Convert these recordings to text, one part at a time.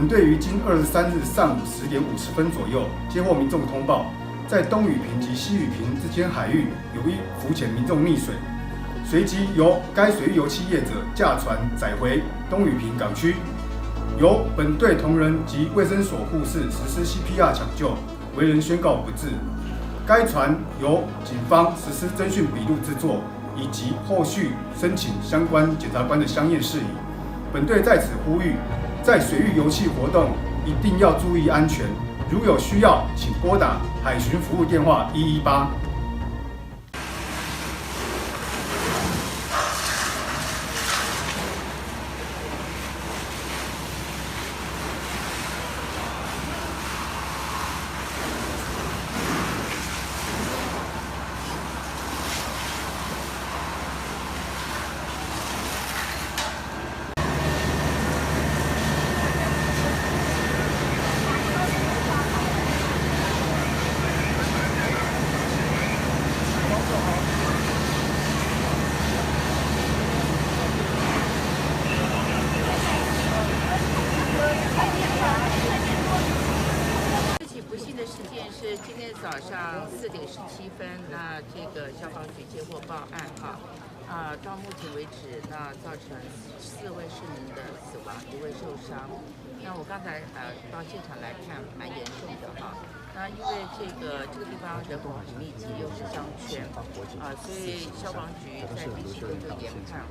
本队于今23日上午10点50分左右接获民众通报，在东雨坪及西雨坪之间海域有一浮潜民众溺水，随即由该水域油气业者驾船载回东雨坪港区，由本队同仁及卫生所护士实施 CPR 抢救，为人宣告不治。该船由警方实施侦讯笔录制作，以及后续申请相关检察官的相验事宜。本队在此呼吁，在水域油气活动一定要注意安全，如有需要，请拨打海巡服务电话118。是今天早上4点17分，那这个消防局接获报案到目前为止，那造成4位市民的死亡，1位受伤。那我刚才到现场来看，蛮严重的那因为这个地方人口很密集，又是商圈所以消防局在第7天就研判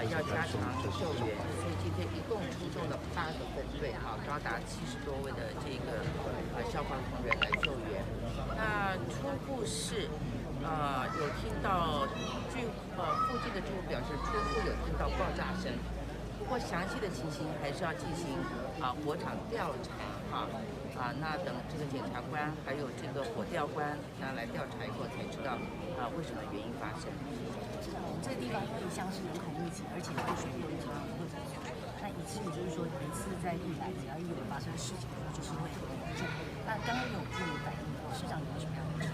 要加强救援，所以今天一共出动了8个分队高达70多位的这个消防同仁来救援。那初步是有听到，据附近的住户表示，初步有听到爆炸声，不过详细的情形还是要进行火场调查那等这个检察官还有这个火调官来调查以后才知道为什么原因发生。我们这个地方因为像是人口密集，而且它水流常常会走那以至于就是说每次在历来只要一有发生事情，就是会很严重。那刚刚有这个反应，市长有什么样的？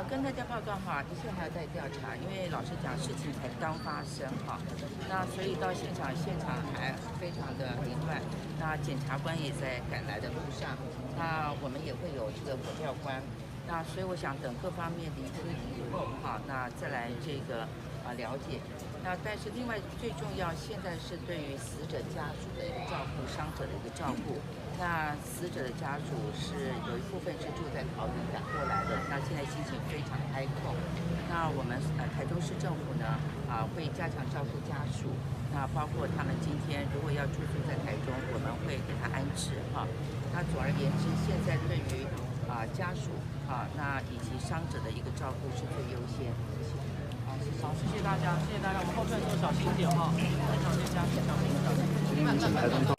跟大家报告的确还要再调查，因为老实讲，事情才刚发生那所以到现场还非常的凌乱。那检察官也在赶来的路上，那我们也会有这个火调官。那所以我想等各方面厘清以后那再来这个了解。那但是另外最重要，现在是对于死者家属的一个照顾，伤者的一个照顾。那死者的家属是有一部分是住在桃园赶过来的，那现在心情非常哀痛。那我们台中市政府呢会加强照顾家属，那包括他们今天如果要住宿在台中，我们会给他安置那总而言之，现在对于家属那以及伤者的一个照顾是最优先。好，谢谢大家，谢谢大家，我们后面都小心一点现场先加小心。